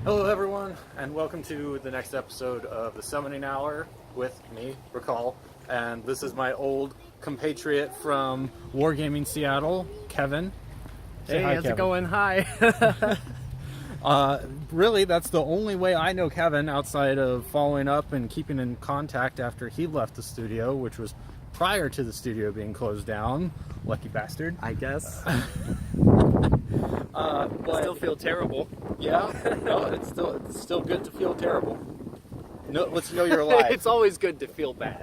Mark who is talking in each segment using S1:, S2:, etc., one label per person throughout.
S1: Hello everyone, and welcome to the next episode of the Summoning Hour with me, Recall, and this is my old compatriot from Wargaming Seattle, Kevin. Say
S2: Hey,
S1: hi,
S2: how's
S1: Kevin.
S2: it going? Hi.
S1: Really, that's the only way I know Kevin outside of following up and keeping in contact after he left the studio, which was prior to the studio being closed down. Lucky bastard.
S2: I guess.
S1: But
S2: Still feel terrible.
S1: yeah, no, it's still good to feel terrible. No, let's know you're alive.
S2: It's always good to feel bad.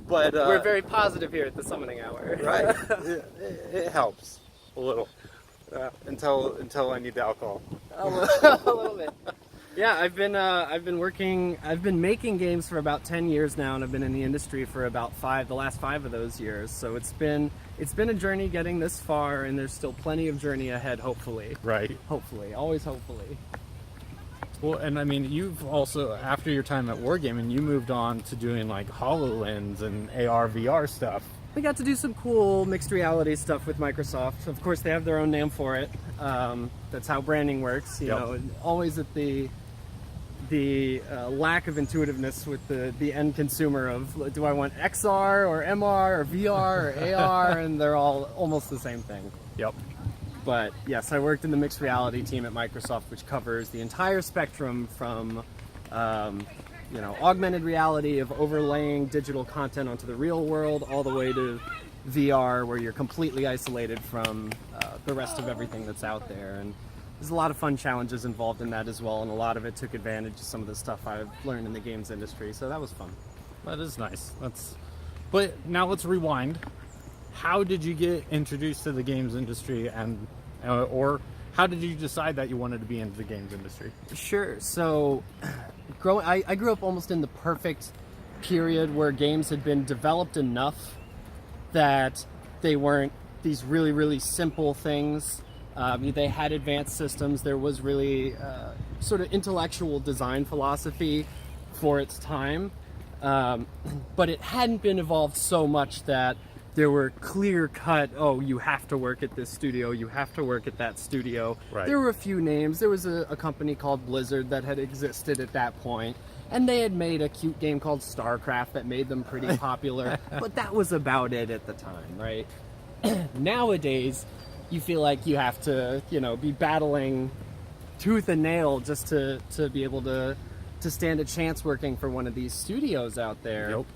S1: But
S2: We're very positive here at the Summoning Hour.
S1: right. It helps a little until I need the alcohol.
S2: A little bit. Yeah, I've been making games for about 10 years now, and I've been in the industry for about the last 5 of those years. So it's been a journey getting this far, and there's still plenty of journey ahead, hopefully.
S1: Right.
S2: Hopefully, always hopefully.
S1: Well, and I mean, you've also, after your time at Wargaming, you moved on to doing like HoloLens and AR, VR stuff.
S2: We got to do some cool mixed reality stuff with Microsoft. Of course, they have their own name for it. That's how branding works. You
S1: Yep.
S2: know, always at the lack of intuitiveness with the end consumer of, do I want XR or MR or VR or AR, and they're all almost the same thing.
S1: Yep.
S2: But yes, I worked in the mixed reality team at Microsoft, which covers the entire spectrum from augmented reality of overlaying digital content onto the real world, all the way to VR, where you're completely isolated from the rest of everything that's out there. And there's a lot of fun challenges involved in that as well, and a lot of it took advantage of some of the stuff I've learned in the games industry, so that was fun.
S1: That is nice. But now let's rewind. How did you get introduced to the games industry, and or how did you decide that you wanted to be into the games industry?
S2: Sure. So, I grew up almost in the perfect period where games had been developed enough that they weren't these really, really simple things. They had advanced systems. There was really sort of intellectual design philosophy for its time, but it hadn't been evolved so much that there were clear-cut, oh, you have to work at this studio, you have to work at that studio.
S1: Right.
S2: There were a few names. There was a company called Blizzard that had existed at that point, and they had made a cute game called StarCraft that made them pretty popular, but that was about it at the time, right? Nowadays, you feel like you have to, be battling tooth and nail just to be able to stand a chance working for one of these studios out there.
S1: Nope.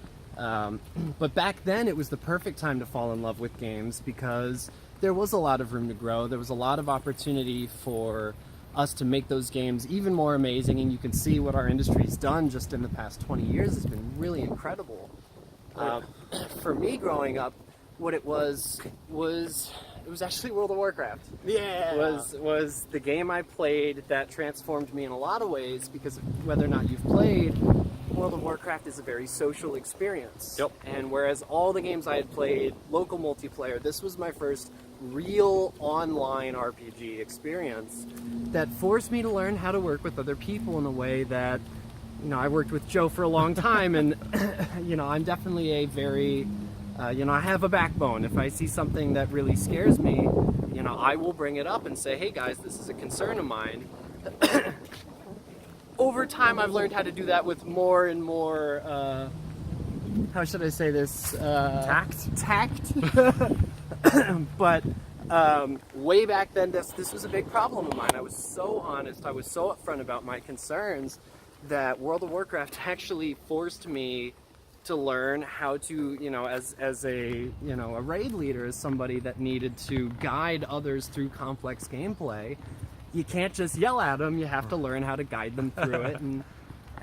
S2: But back then, it was the perfect time to fall in love with games because there was a lot of room to grow. There was a lot of opportunity for us to make those games even more amazing, and you can see what our industry's done just in the past 20 years has been really incredible. For me growing up, what it was actually World of Warcraft.
S1: Yeah.
S2: Was the game I played that transformed me in a lot of ways, because whether or not you've played, World of Warcraft is a very social experience.
S1: Yep.
S2: And whereas all the games I had played, local multiplayer, this was my first real online RPG experience that forced me to learn how to work with other people in a way that, I worked with Joe for a long time, and, I'm definitely a very, I have a backbone. If I see something that really scares me, I will bring it up and say, hey guys, this is a concern of mine. Over time, I've learned how to do that with more and more, how should I say this? Tact. But way back then, this was a big problem of mine. I was so honest, I was so upfront about my concerns that World of Warcraft actually forced me to learn how to, as a raid leader, as somebody that needed to guide others through complex gameplay. You can't just yell at them, you have to learn how to guide them through it. And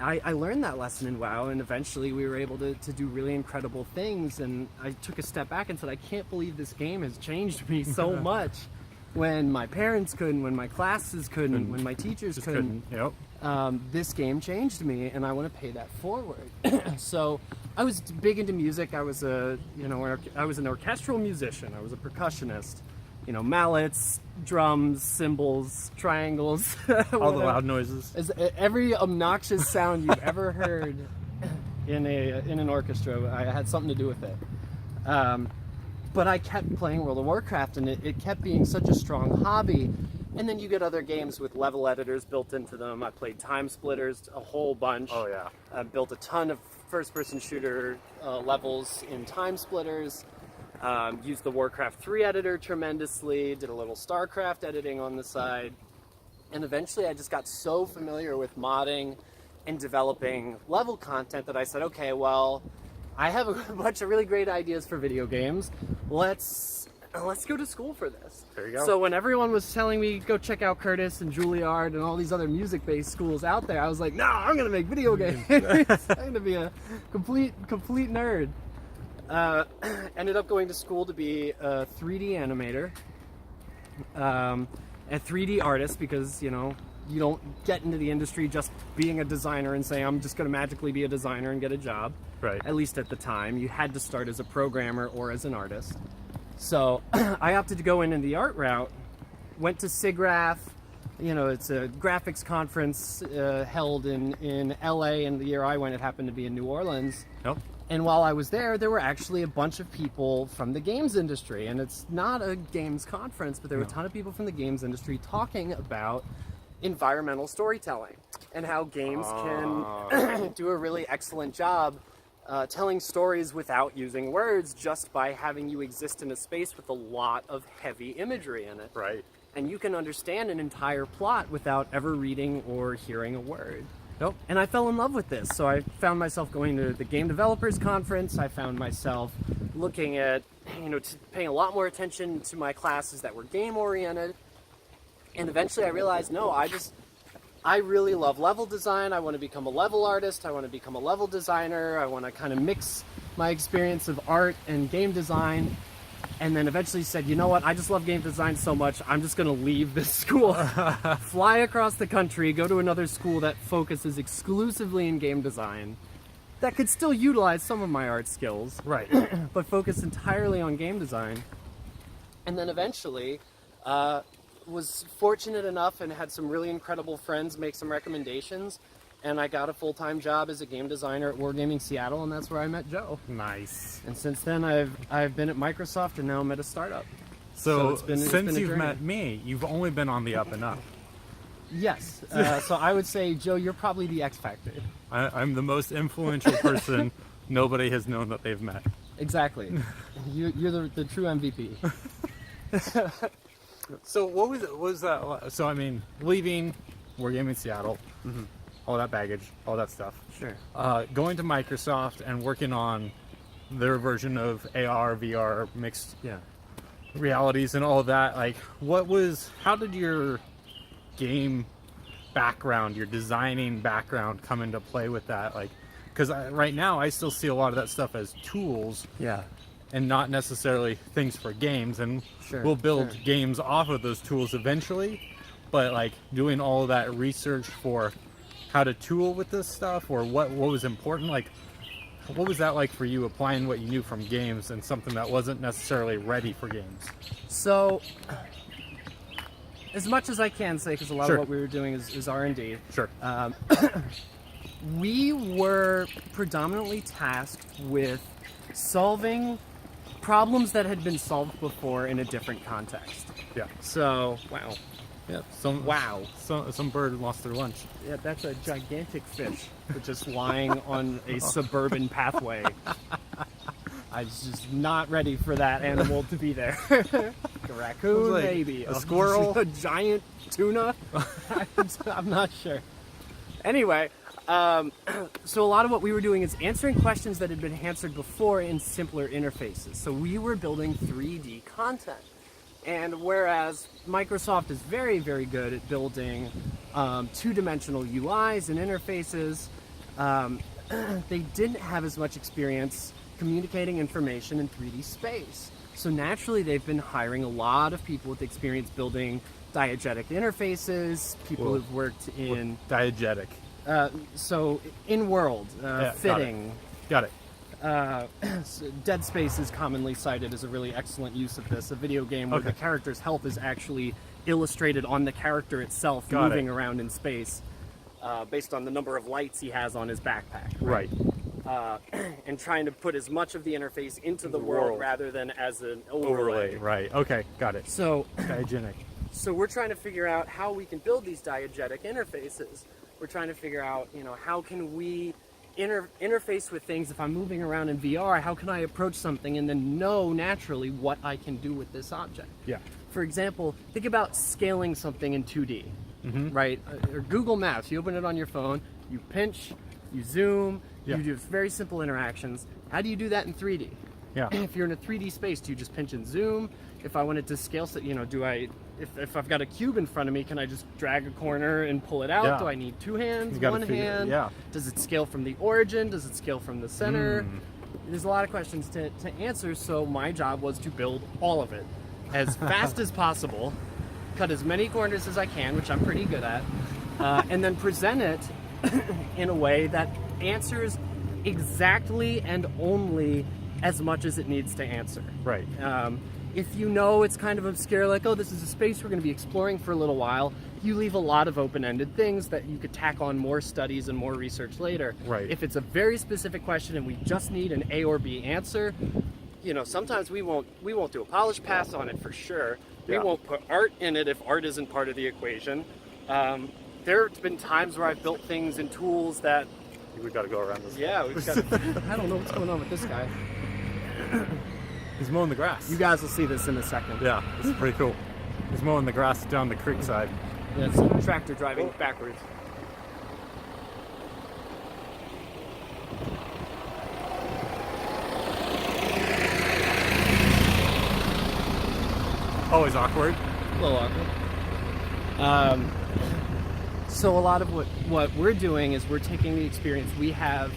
S2: I learned that lesson in WoW, and eventually we were able to do really incredible things. And I took a step back and said, I can't believe this game has changed me so much. When my parents couldn't, when my classes couldn't, when my teachers couldn't.
S1: Yep.
S2: This game changed me, and I want to pay that forward. So I was big into music. I was an orchestral musician. I was a percussionist. Mallets, drums, cymbals, triangles.
S1: All the loud noises.
S2: Every obnoxious sound you've ever heard in an orchestra, I had something to do with it. But I kept playing World of Warcraft, and it kept being such a strong hobby And then you get other games with level editors built into them. I played Time Splitters a whole bunch.
S1: Oh yeah.
S2: I built a ton of first-person shooter levels in Time Splitters. Used the Warcraft 3 editor tremendously. Did a little StarCraft editing on the side. And eventually I just got so familiar with modding and developing level content that I said, okay, well, I have a bunch of really great ideas for video games. Let's go to school for this.
S1: There you go.
S2: So when everyone was telling me go check out Curtis and Juilliard and all these other music-based schools out there, I was like, no, I'm gonna make video games. I'm gonna be a complete nerd. Ended up going to school to be a 3D animator, a 3D artist, because you don't get into the industry just being a designer and say I'm just gonna magically be a designer and get a job.
S1: Right.
S2: At least at the time, you had to start as a programmer or as an artist. So I opted to go in the art route, went to SIGGRAPH. It's a graphics conference held in LA, and the year I went, it happened to be in New Orleans.
S1: Yep.
S2: And while I was there were actually a bunch of people from the games industry, and it's not a games conference, but there were a ton of people from the games industry talking about environmental storytelling and how games can do a really excellent job telling stories without using words, just by having you exist in a space with a lot of heavy imagery in it.
S1: Right.
S2: And you can understand an entire plot without ever reading or hearing a word.
S1: Nope.
S2: And I fell in love with this. So I found myself going to the Game Developers Conference. I found myself looking at, paying a lot more attention to my classes that were game-oriented. And eventually I realized, no, I really love level design. I want to become a level artist. I want to become a level designer. I want to kind of mix my experience of art and game design. And then eventually said, you know what? I just love game design so much, I'm just going to leave this school. Fly across the country, go to another school that focuses exclusively in game design, that could still utilize some of my art skills.
S1: Right.
S2: But focus entirely on game design. And then eventually was fortunate enough and had some really incredible friends make some recommendations, and I got a full-time job as a game designer at Wargaming Seattle, and that's where I met Joe.
S1: Nice.
S2: And since then I've been at Microsoft, and now I'm at a startup.
S1: So
S2: it's been
S1: since
S2: a
S1: you've
S2: journey.
S1: met me, you've only been on the up and up.
S2: Yes. So I would say, Joe, you're probably the X Factor.
S1: I'm the most influential person nobody has known that they've met.
S2: Exactly. You're the true MVP.
S1: So what was that? So I mean, leaving Wargaming Seattle, all that baggage, all that stuff.
S2: Sure.
S1: Going to Microsoft and working on their version of AR, VR, mixed realities and all of that. Like, how did your game background, your designing background come into play with that? Like, because right now I still see a lot of that stuff as tools.
S2: Yeah.
S1: And not necessarily things for games, and
S2: Sure,
S1: we'll build
S2: sure.
S1: games off of those tools eventually, but like doing all of that research for how to tool with this stuff, or what was important, like what was that like for you, applying what you knew from games and something that wasn't necessarily ready for games?
S2: So, as much as I can say, because a lot
S1: Sure.
S2: of what we were doing is R&D,
S1: Sure.
S2: we were predominantly tasked with solving problems that had been solved before in a different context.
S1: Yeah.
S2: So, wow.
S1: Yeah. Some bird lost their lunch.
S2: Yeah, that's a gigantic fish just lying on a suburban pathway. I was just not ready for that animal to be there. A raccoon,
S1: Like
S2: maybe.
S1: a squirrel?
S2: A giant tuna? I'm not sure. Anyway, so a lot of what we were doing is answering questions that had been answered before in simpler interfaces. So we were building 3D content. And whereas Microsoft is very, very good at building two-dimensional UIs and interfaces, they didn't have as much experience communicating information in 3D space. So naturally, they've been hiring a lot of people with experience building diegetic interfaces, people who've worked in...
S1: Diegetic.
S2: So in-world, fitting.
S1: Got it.
S2: Dead Space is commonly cited as a really excellent use of this, a video game where the character's health is actually illustrated on the character itself, moving around in space, based on the number of lights he has on his backpack.
S1: Right.
S2: And trying to put as much of the interface into the world rather than as an overlay.
S1: Right. Okay. Got it.
S2: So,
S1: Diegetic.
S2: So we're trying to figure out how we can build these diegetic interfaces. We're trying to figure out, how can we interface with things. If I'm moving around in VR, how can I approach something and then know naturally what I can do with this object?
S1: Yeah.
S2: For example, think about scaling something in 2D, right? Or Google Maps, you open it on your phone, you pinch, you zoom, you do very simple interactions. How do you do that in 3D?
S1: Yeah.
S2: If you're in a 3D space, do you just pinch and zoom? If I wanted to scale, if I've got a cube in front of me, can I just drag a corner and pull it out?
S1: Yeah.
S2: Do I need two hands,
S1: gotta
S2: one
S1: figure-
S2: hand?
S1: yeah.
S2: Does it scale from the origin? Does it scale from the center? There's a lot of questions to answer, so my job was to build all of it as fast as possible, cut as many corners as I can, which I'm pretty good at, and then present it in a way that answers exactly and only as much as it needs to answer.
S1: Right.
S2: If it's kind of obscure, like, oh, this is a space we're going to be exploring for a little while, you leave a lot of open-ended things that you could tack on more studies and more research later.
S1: Right.
S2: If it's a very specific question and we just need an A or B answer, sometimes we won't do a polished pass on it for sure.
S1: Yeah.
S2: We won't put art in it if art isn't part of the equation. There have been times where I've built things in tools that...
S1: We got to go around this.
S2: Yeah, we've got... I don't know what's going on with this guy.
S1: He's mowing the grass.
S2: You guys will see this in a second.
S1: Yeah, this is pretty cool. He's mowing the grass down the creek side.
S2: Yeah, it's a tractor driving backwards.
S1: Always awkward.
S2: A little awkward. So a lot of what we're doing is we're taking the experience we have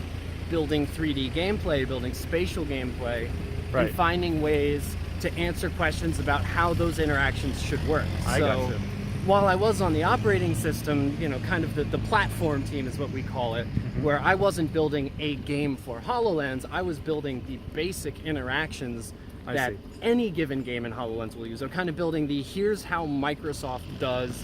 S2: building 3D gameplay, building spatial gameplay,
S1: Right.
S2: and finding ways to answer questions about how those interactions should work.
S1: I gotcha.
S2: While I was on the operating system, kind of the platform team is what we call it, where I wasn't building a game for HoloLens, I was building the basic interactions that
S1: see.
S2: any given game in HoloLens will use. I'm kind of building here's how Microsoft does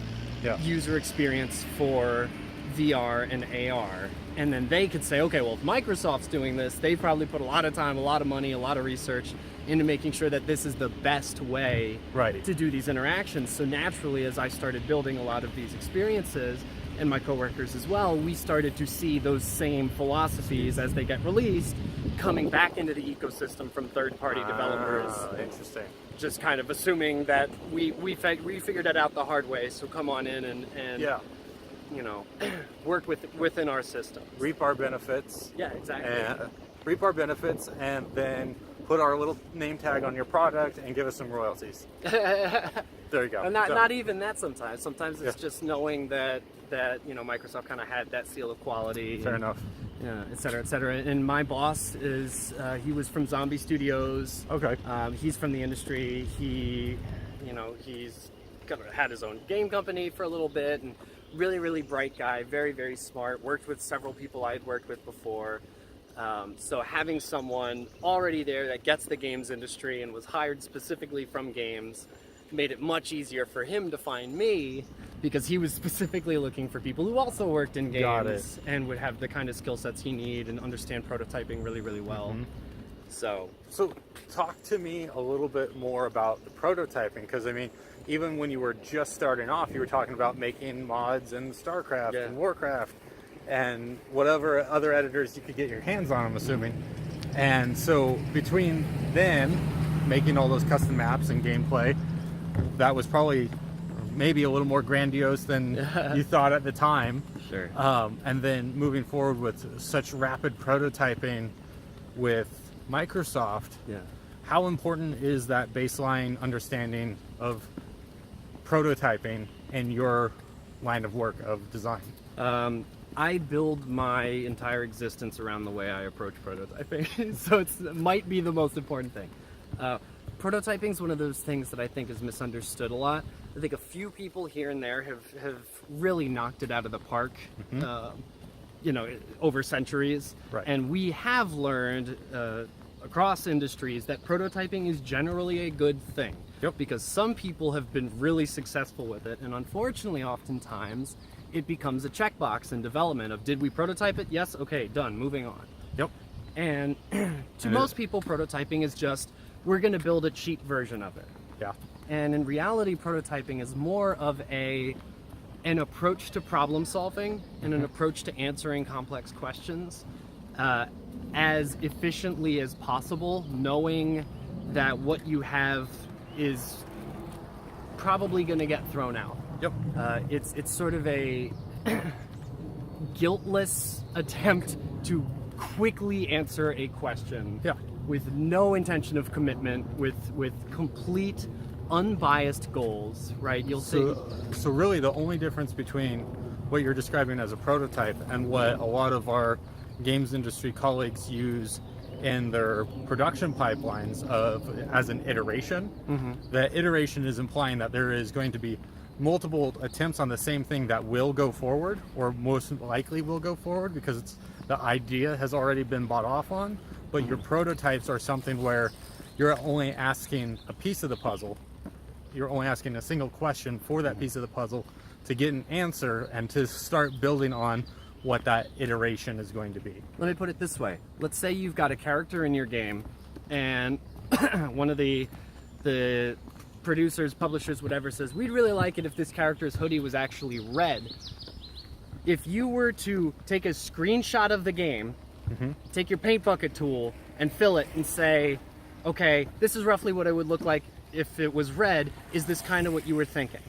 S2: user experience for VR and AR. And then they could say, okay, well, if Microsoft's doing this, they probably put a lot of time, a lot of money, a lot of research into making sure that this is the best way to do these interactions. So naturally, as I started building a lot of these experiences, and my coworkers as well, we started to see those same philosophies as they get released coming back into the ecosystem from third-party developers.
S1: Interesting.
S2: Just kind of assuming that we figured it out the hard way, so come on in and work within our system.
S1: Reap our benefits.
S2: Yeah, exactly.
S1: And reap our benefits, and then put our little name tag on your product and give us some royalties. There you go.
S2: And not even that sometimes. Sometimes it's just knowing that Microsoft kind of had that seal of quality.
S1: Fair enough.
S2: Yeah, et cetera, et cetera. And my boss is he was from Zombie Studios.
S1: Okay.
S2: He's from the industry. He's had his own game company for a little bit, and really, really bright guy, very, very smart. Worked with several people I had worked with before. So having someone already there that gets the games industry and was hired specifically from games made it much easier for him to find me, because he was specifically looking for people who also worked in games and would have the kind of skill sets he need and understand prototyping really, really well. So
S1: talk to me a little bit more about the prototyping, because I mean, even when you were just starting off, you were talking about making mods in StarCraft and Warcraft and whatever other editors you could get your hands on, I'm assuming. And so between then making all those custom maps and gameplay, that was probably maybe a little more grandiose than you thought at the time.
S2: Sure.
S1: And then moving forward with such rapid prototyping with Microsoft, how important is that baseline understanding of prototyping in your line of work of design?
S2: I build my entire existence around the way I approach prototyping, so it might be the most important thing. Prototyping is one of those things that I think is misunderstood a lot. I think a few people here and there have really knocked it out of the park, over centuries.
S1: Right.
S2: And we have learned across industries that prototyping is generally a good thing. Because some people have been really successful with it, and unfortunately, oftentimes, it becomes a checkbox in development of, did we prototype it? Yes, okay, done, moving on. And to most people, prototyping is just, we're going to build a cheap version of it. And in reality, prototyping is more of an approach to problem solving and an approach to answering complex questions as efficiently as possible, knowing that what you have is probably going to get thrown out.
S1: Yep.
S2: It's sort of a guiltless attempt to quickly answer a question with no intention of commitment, with complete unbiased goals, right?
S1: So really the only difference between what you're describing as a prototype and what a lot of our games industry colleagues use in their production pipelines as an iteration, that iteration is implying that there is going to be multiple attempts on the same thing that will go forward, or most likely will go forward, because the idea has already been bought off on. But your prototypes are something where you're only asking a piece of the puzzle. You're only asking a single question for that piece of the puzzle to get an answer and to start building on what that iteration is going to be.
S2: Let me put it this way. Let's say you've got a character in your game, and one of the producers, publishers, whatever, says, we'd really like it if this character's hoodie was actually red. If you were to take a screenshot of the game, take your paint bucket tool and fill it and say, okay, this is roughly what it would look like if it was red. Is this kind of what you were thinking?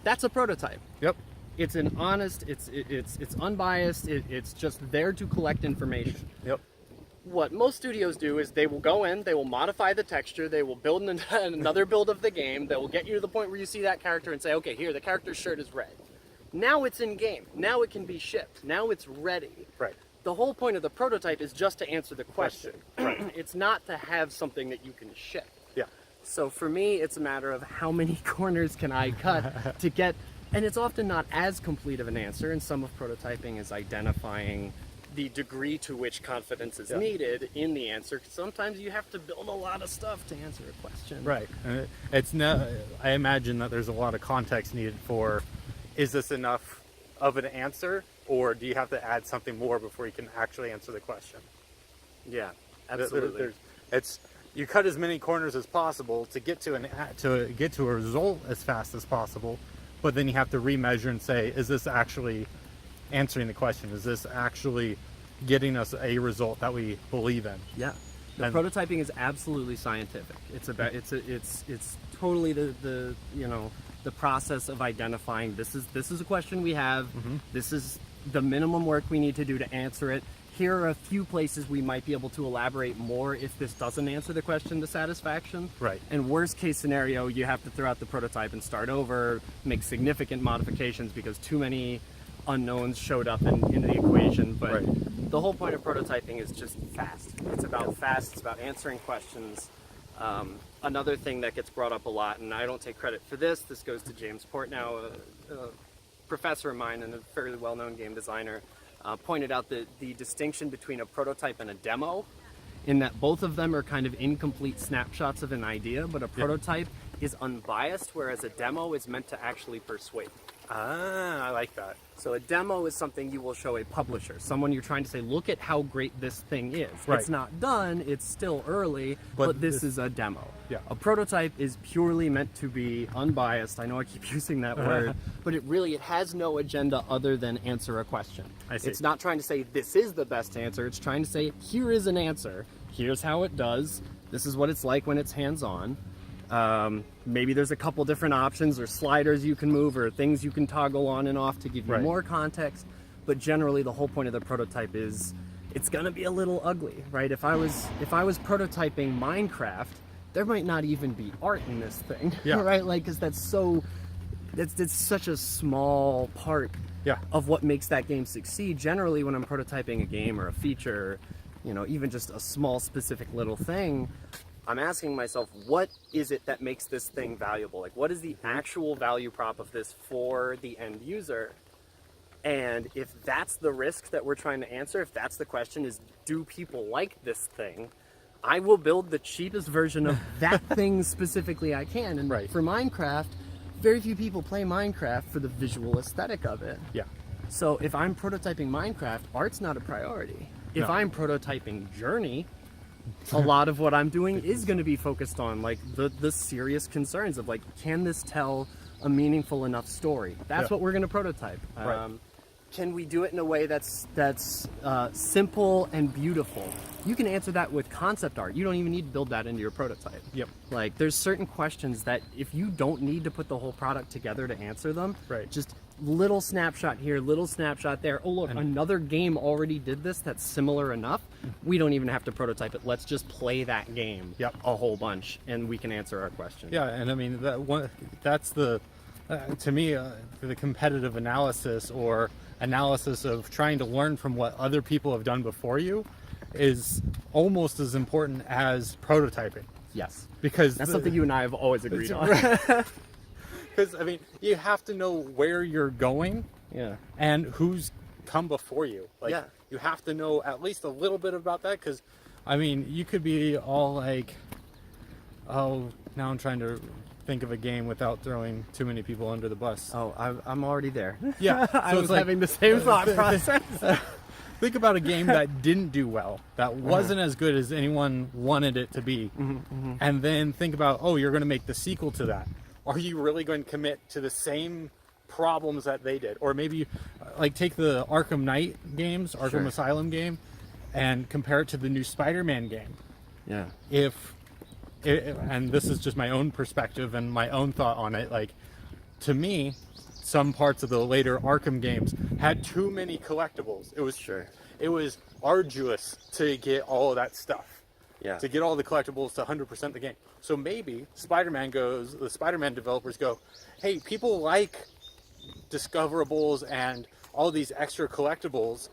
S2: That's a prototype.
S1: Yep.
S2: It's an honest, it's unbiased, it's just there to collect information.
S1: Yep.
S2: What most studios do is they will go in, they will modify the texture, they will build another build of the game, that will get you to the point where you see that character and say, okay, here, the character's shirt is red. Now it's in game. Now it can be shipped. Now it's ready.
S1: Right.
S2: The whole point of the prototype is just to answer the question.
S1: Right.
S2: It's not to have something that you can ship.
S1: Yeah.
S2: So for me, it's a matter of how many corners can I cut to get, and it's often not as complete of an answer, and some of prototyping is identifying the degree to which confidence is needed in the answer. 'Cause sometimes you have to build a lot of stuff to answer a question.
S1: Right. And I imagine that there's a lot of context needed for, is this enough of an answer, or do you have to add something more before you can actually answer the question?
S2: Yeah, absolutely.
S1: You cut as many corners as possible to get to a result as fast as possible, but then you have to remeasure and say, is this actually answering the question? Is this actually getting us a result that we believe in?
S2: Yeah. Prototyping is absolutely scientific. It's about it's totally the process of identifying this is a question we have. This is the minimum work we need to do to answer it. Here are a few places we might be able to elaborate more if this doesn't answer the question to satisfaction.
S1: Right.
S2: And worst case scenario, you have to throw out the prototype and start over, make significant modifications because too many unknowns showed up in the equation. But the whole point of prototyping is just fast. It's about fast. It's about answering questions. Another thing that gets brought up a lot, and I don't take credit for this goes to James Portnow, a professor of mine and a fairly well-known game designer, pointed out the distinction between a prototype and a demo, in that both of them are kind of incomplete snapshots of an idea, but a prototype is unbiased, whereas a demo is meant to actually persuade.
S1: Ah, I like that.
S2: So a demo is something you will show a publisher, someone you're trying to say, look at how great this thing is.
S1: Right.
S2: It's not done, it's still early, but this is a demo.
S1: Yeah.
S2: A prototype is purely meant to be unbiased. I know I keep using that word, but it has no agenda other than answer a question.
S1: I see.
S2: It's not trying to say this is the best answer, it's trying to say here is an answer, here's how it does, this is what it's like when it's hands-on. Maybe there's a couple different options or sliders you can move or things you can toggle on and off to give you more context, but generally the whole point of the prototype is it's gonna be a little ugly, right? If I was prototyping Minecraft, there might not even be art in this thing, right? Like, because that's such a small part of what makes that game succeed. Generally, when I'm prototyping a game or a feature, even just a small specific little thing, I'm asking myself, what is it that makes this thing valuable? Like, what is the actual value prop of this for the end user? And if that's the risk that we're trying to answer, if that's the question is, do people like this thing? I will build the cheapest version of that thing specifically I can. And for Minecraft, very few people play Minecraft for the visual aesthetic of it.
S1: Yeah.
S2: So if I'm prototyping Minecraft, art's not a priority. If I'm prototyping Journey, a lot of what I'm doing is going to be focused on like the serious concerns of like, can this tell a meaningful enough story? That's what we're going to prototype.
S1: Right.
S2: Can we do it in a way that's simple and beautiful? You can answer that with concept art. You don't even need to build that into your prototype.
S1: Yep.
S2: Like, there's certain questions that if you don't need to put the whole product together to answer them, just little snapshot here, little snapshot there. Oh, look, another game already did this that's similar enough. We don't even have to prototype it. Let's just play that game a whole bunch, and we can answer our questions.
S1: Yeah, and I mean, that's the, to me, the competitive analysis or analysis of trying to learn from what other people have done before you is almost as important as prototyping.
S2: Yes.
S1: Because
S2: that's something you and I have always agreed on.
S1: Because, I mean, you have to know where you're going and who's come before you. Like, you have to know at least a little bit about that because, I mean, you could be all like, oh, now I'm trying to think of a game without throwing too many people under the bus.
S2: Oh, I'm already there.
S1: Yeah. So
S2: I was like, having the same thought process.
S1: Think about a game that didn't do well, that wasn't as good as anyone wanted it to be. And then think about, oh, you're going to make the sequel to that. Are you really going to commit to the same problems that they did? Or maybe, like, take the Arkham Knight games, Arkham Asylum game, and compare it to the new Spider-Man game.
S2: Yeah.
S1: And this is just my own perspective and my own thought on it. Like, to me, some parts of the later Arkham games had too many collectibles. It was arduous to get all of that stuff.
S2: Yeah.
S1: To get all the collectibles to 100% the game. So maybe the Spider-Man developers go, hey, people like discoverables and all these extra collectibles,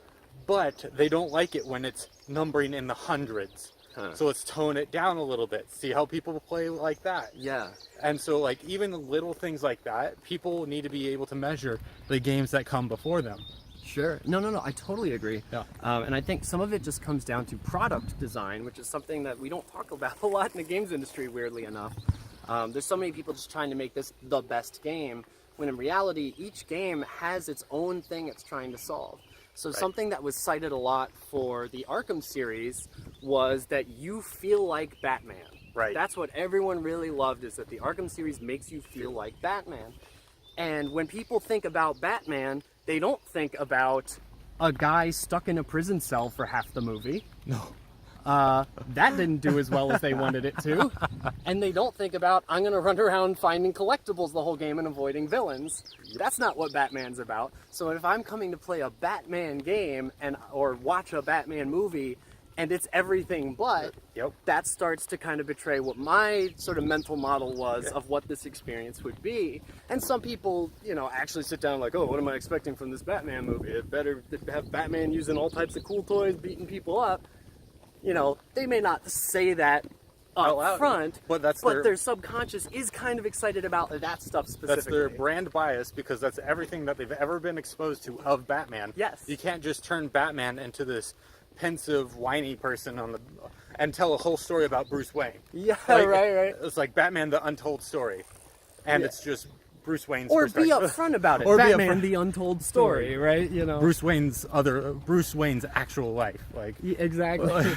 S1: but they don't like it when it's numbering in the hundreds. So let's tone it down a little bit. See how people play like that.
S2: Yeah.
S1: And so, like, even little things like that, people need to be able to measure the games that come before them.
S2: Sure. No. I totally agree.
S1: Yeah.
S2: And I think some of it just comes down to product design, which is something that we don't talk about a lot in the games industry, weirdly enough. There's so many people just trying to make this the best game, when in reality, each game has its own thing it's trying to solve. So something that was cited a lot for the Arkham series was that you feel like Batman.
S1: Right.
S2: That's what everyone really loved, is that the Arkham series makes you feel like Batman. And when people think about Batman, they don't think about a guy stuck in a prison cell for half the movie.
S1: No.
S2: That didn't do as well as they wanted it to. And they don't think about, I'm going to run around finding collectibles the whole game and avoiding villains. That's not what Batman's about. So if I'm coming to play a Batman game or watch a Batman movie, and it's everything but, that starts to kind of betray what my sort of mental model was of what this experience would be. And some people, actually sit down like, oh, what am I expecting from this Batman movie? It better have Batman using all types of cool toys, beating people up. They may not say that up front, but their subconscious is kind of excited about that stuff specifically.
S1: That's their brand bias, because that's everything that they've ever been exposed to of Batman.
S2: Yes.
S1: You can't just turn Batman into this pensive, whiny person and tell a whole story about Bruce Wayne.
S2: Yeah,
S1: like,
S2: right.
S1: It's like Batman the Untold Story. And it's just Bruce Wayne's
S2: or
S1: perspective.
S2: Be upfront about it. Or Batman the Untold Story, right?
S1: Bruce Wayne's actual life. Like,
S2: exactly.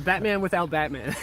S2: Batman without Batman.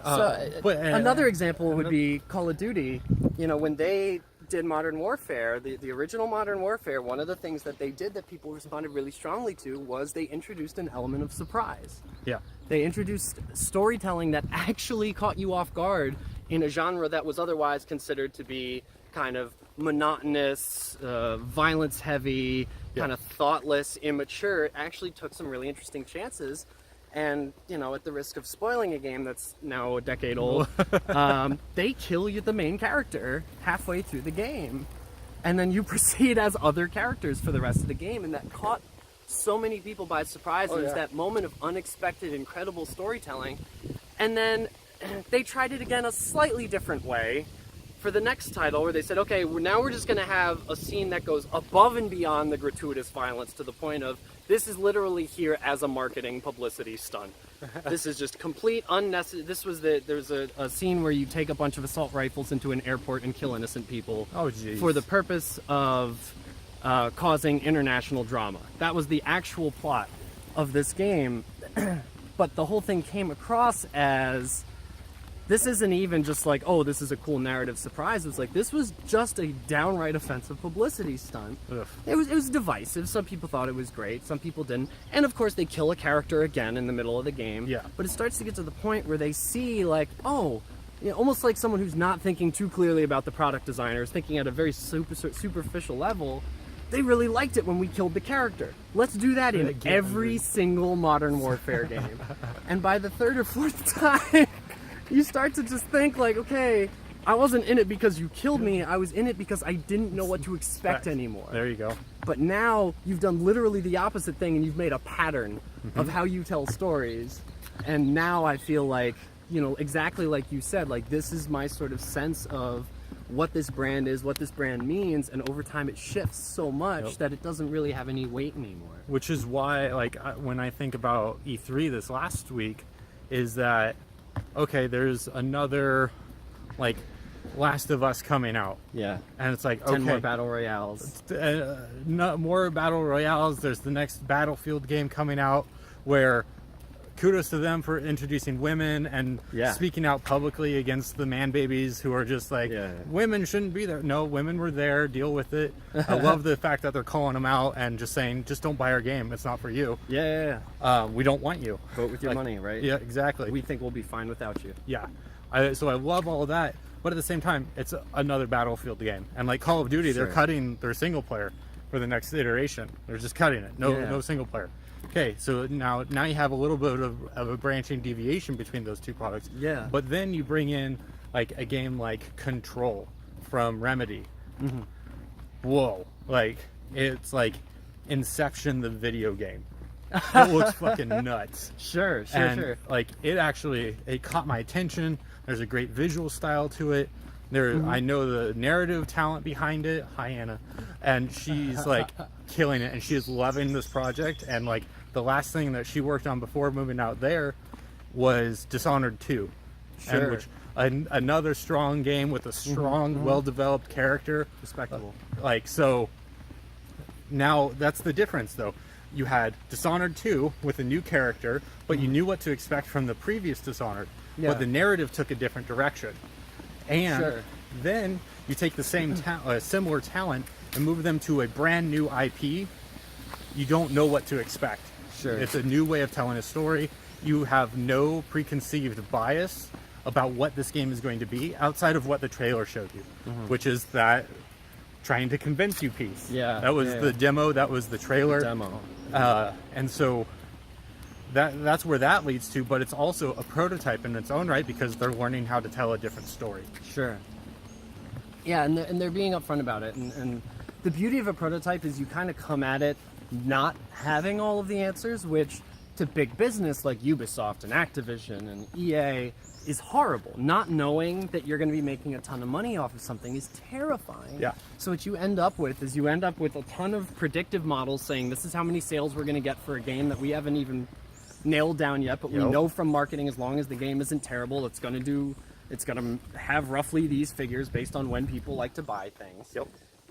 S2: Another example would be Call of Duty. When they did Modern Warfare, the original Modern Warfare, one of the things that they did that people responded really strongly to was they introduced an element of surprise.
S1: Yeah.
S2: They introduced storytelling that actually caught you off guard in a genre that was otherwise considered to be kind of monotonous, violence-heavy, kind of thoughtless, immature. It actually took some really interesting chances. And, at the risk of spoiling a game that's now a decade old, they kill you, the main character, halfway through the game. And then you proceed as other characters for the rest of the game. And that caught so many people by surprise. It was that moment of unexpected, incredible storytelling. And then they tried it again a slightly different way for the next title, where they said, okay, now we're just going to have a scene that goes above and beyond the gratuitous violence to the point of, this is literally here as a marketing publicity stunt. This is just complete unnecessary. There's a scene where you take a bunch of assault rifles into an airport and kill innocent people for the purpose of causing international drama. That was the actual plot. of this game, but the whole thing came across as this isn't even just like, oh, this is a cool narrative surprise. It's like, this was just a downright offensive publicity stunt.
S1: Ugh.
S2: It was divisive. Some people thought it was great, some people didn't. And of course, they kill a character again in the middle of the game.
S1: Yeah.
S2: But it starts to get to the point where they see, like, oh, you know, almost like someone who's not thinking too clearly about the product designers, thinking at a very superficial level. They really liked it when we killed the character. Let's do that in every single Modern Warfare game. And by the third or fourth time, you start to just think like, okay, I wasn't in it because you killed me. I was in it because I didn't know what to expect anymore.
S1: There you go.
S2: But now you've done literally the opposite thing, and you've made a pattern of how you tell stories. And now I feel like, you know, exactly like you said, like this is my sort of sense of what this brand is, what this brand means, and over time it shifts so much that it doesn't really have any weight anymore.
S1: Which is why, like, when I think about E3 this last week, is that, okay, there's another, like, Last of Us coming out.
S2: Yeah.
S1: And it's like, okay.
S2: 10 more Battle Royales.
S1: More Battle Royales. There's the next Battlefield game coming out where kudos to them for introducing women and speaking out publicly against the man babies who are just like, women shouldn't be there. No, women were there. Deal with it. I love the fact that they're calling them out and just saying, just don't buy our game. It's not for you. We don't want you.
S2: Vote with your money, right?
S1: Yeah, exactly.
S2: We think we'll be fine without you.
S1: Yeah. So I love all of that. But at the same time, it's another Battlefield game. And like Call of Duty, they're cutting their single player for the next iteration. They're just cutting it. No single player. Okay, so now you have a little bit of a branching deviation between those two products.
S2: Yeah.
S1: But then you bring in like a game like Control from Remedy. Whoa. Like, it's like Inception the video game. It looks fucking nuts.
S2: Sure.
S1: Like, it caught my attention. There's a great visual style to it. I know the narrative talent behind it. Hi, Anna. And she's like killing it, and she is loving this project. And like the last thing that she worked on before moving out there was Dishonored 2.
S2: Sure.
S1: And another strong game with a strong, well-developed character.
S2: Respectable.
S1: So now that's the difference, though. You had Dishonored 2 with a new character, but you knew what to expect from the previous Dishonored. But the narrative took a different direction. And then you take the same similar talent and move them to a brand new IP. You don't know what to expect.
S2: Sure.
S1: It's a new way of telling a story. You have no preconceived bias about what this game is going to be outside of what the trailer showed you, which is that trying to convince you piece.
S2: Yeah.
S1: That was the demo. That was the trailer.
S2: Demo.
S1: And so that's where that leads to, but it's also a prototype in its own right because they're learning how to tell a different story.
S2: Sure. Yeah, and they're being upfront about it. And the beauty of a prototype is you kind of come at it not having all of the answers, which to big business like Ubisoft and Activision and EA is horrible. Not knowing that you're going to be making a ton of money off of something is terrifying.
S1: Yeah.
S2: So what you end up with is a ton of predictive models saying this is how many sales we're going to get for a game that we haven't even nailed down yet, but we know from marketing, as long as the game isn't terrible, it's going to have roughly these figures based on when people like to buy things.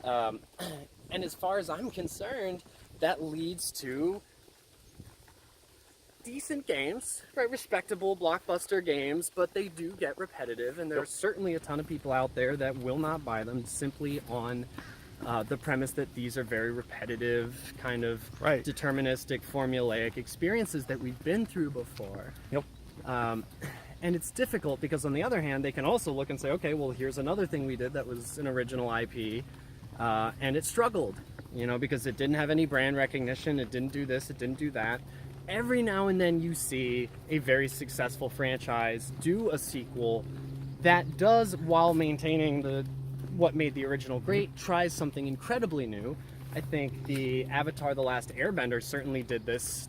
S2: And as far as I'm concerned, that leads to decent games, right? Respectable blockbuster games, but they do get repetitive, and there are certainly a ton of people out there that will not buy them simply on the premise that these are very repetitive, kind of deterministic, formulaic experiences that we've been through before. And it's difficult because, on the other hand, they can also look and say, okay, well, here's another thing we did that was an original IP, and it struggled, because it didn't have any brand recognition, it didn't do this, it didn't do that. Every now and then you see a very successful franchise do a sequel that does, while maintaining what made the original great, tries something incredibly new. I think the Avatar: The Last Airbender certainly did this.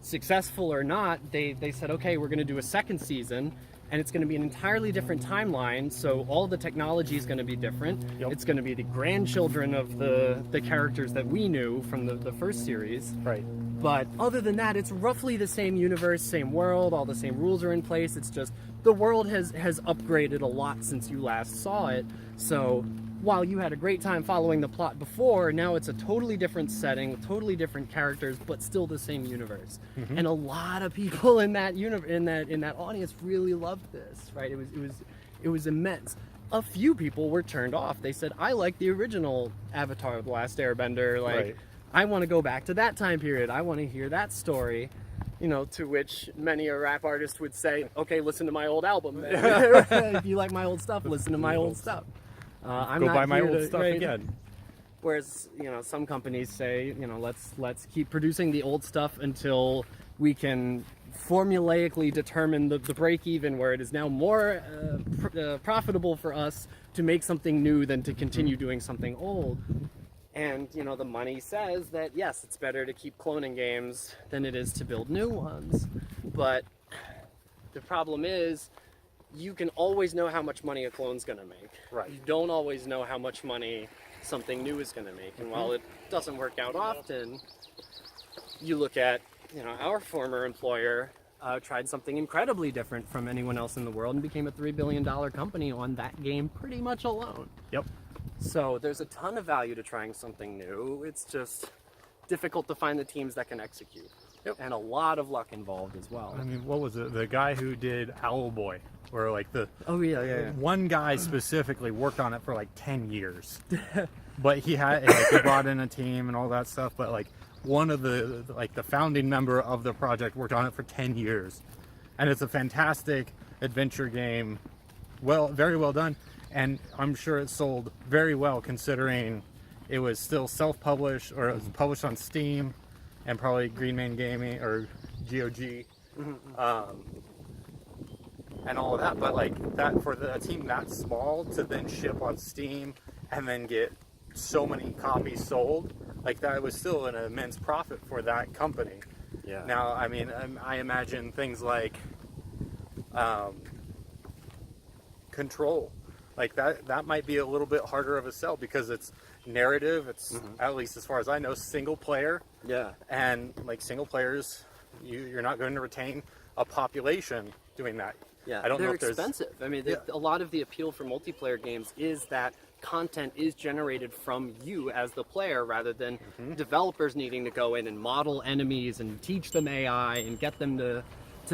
S2: Successful or not, they said, okay, we're going to do a second season, and it's going to be an entirely different timeline, so all the technology is going to be different. It's going to be the grandchildren of the characters that we knew from the first series. But other than that, it's roughly the same universe, same world, all the same rules are in place. It's just the world has upgraded a lot since you last saw it. So while you had a great time following the plot before, now it's a totally different setting with totally different characters, but still the same universe. And a lot of people in that in that audience really loved this, right? It was immense. A few people were turned off. They said, I like the original Avatar: The Last Airbender. Like,
S1: Right.
S2: I want to go back to that time period. I want to hear that story. You know, to which many a rap artist would say, okay, listen to my old album. If you like my old stuff, listen to my old stuff. I'm
S1: Go
S2: not
S1: buy my
S2: here
S1: old
S2: to-
S1: stuff
S2: right?
S1: again.
S2: Whereas, you know, some companies say, you know, let's keep producing the old stuff until we can formulaically determine the break even where it is now more profitable for us to make something new than to continue doing something old. And, you know, the money says that, yes, it's better to keep cloning games than it is to build new ones. But the problem is, you can always know how much money a clone's going to make.
S1: Right.
S2: You don't always know how much money something new is going to make. And while it doesn't work out often, you look at, you know, our former employer tried something incredibly different from anyone else in the world and became a $3 billion company on that game pretty much alone.
S1: Yep.
S2: So there's a ton of value to trying something new. It's just difficult to find the teams that can execute.
S1: Yep.
S2: And a lot of luck involved as well.
S1: I mean, what was it? The guy who did Owlboy, or like the
S2: Oh, yeah.
S1: one guy specifically worked on it for like 10 years. But he brought in a team and all that stuff. But like one of the founding member of the project worked on it for 10 years, and it's a fantastic adventure game. Well, very well done, and I'm sure it sold very well considering it was still self-published, or it was published on Steam and probably Green Man Gaming or GOG. And all of that, but like that, for a team that small to then ship on Steam and then get so many copies sold, like that was still an immense profit for that company.
S2: Yeah.
S1: Now, I mean, I imagine things like Control, like that might be a little bit harder of a sell because it's narrative. It's at least as far as I know, single player.
S2: Yeah.
S1: And like single players, you're not going to retain a population doing that.
S2: Yeah,
S1: I don't
S2: they're
S1: know if there's
S2: expensive. I mean, a lot of the appeal for multiplayer games is that content is generated from you as the player rather than developers needing to go in and model enemies and teach them AI and get them to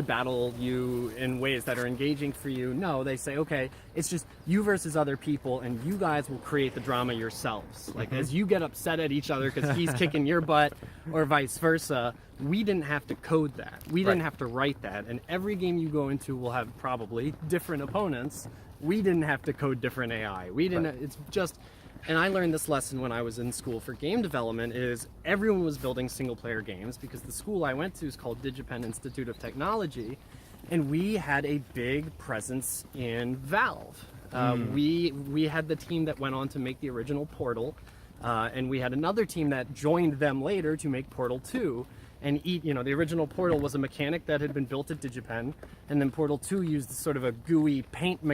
S2: battle you in ways that are engaging for you. No, they say, okay, it's just you versus other people, and you guys will create the drama yourselves. Like, as you get upset at each other because he's kicking your butt, or vice versa, we didn't have to code that. We didn't have to write that. And every game you go into will have probably different opponents. We didn't have to code different AI. We didn't. It's just. And I learned this lesson when I was in school for game development, is everyone was building single-player games because the school I went to is called DigiPen Institute of Technology, and we had a big presence in Valve. We had the team that went on to make the original Portal, and we had another team that joined them later to make Portal 2. And the original Portal was a mechanic that had been built at DigiPen, and then Portal 2 used sort of a GUI paint mechanic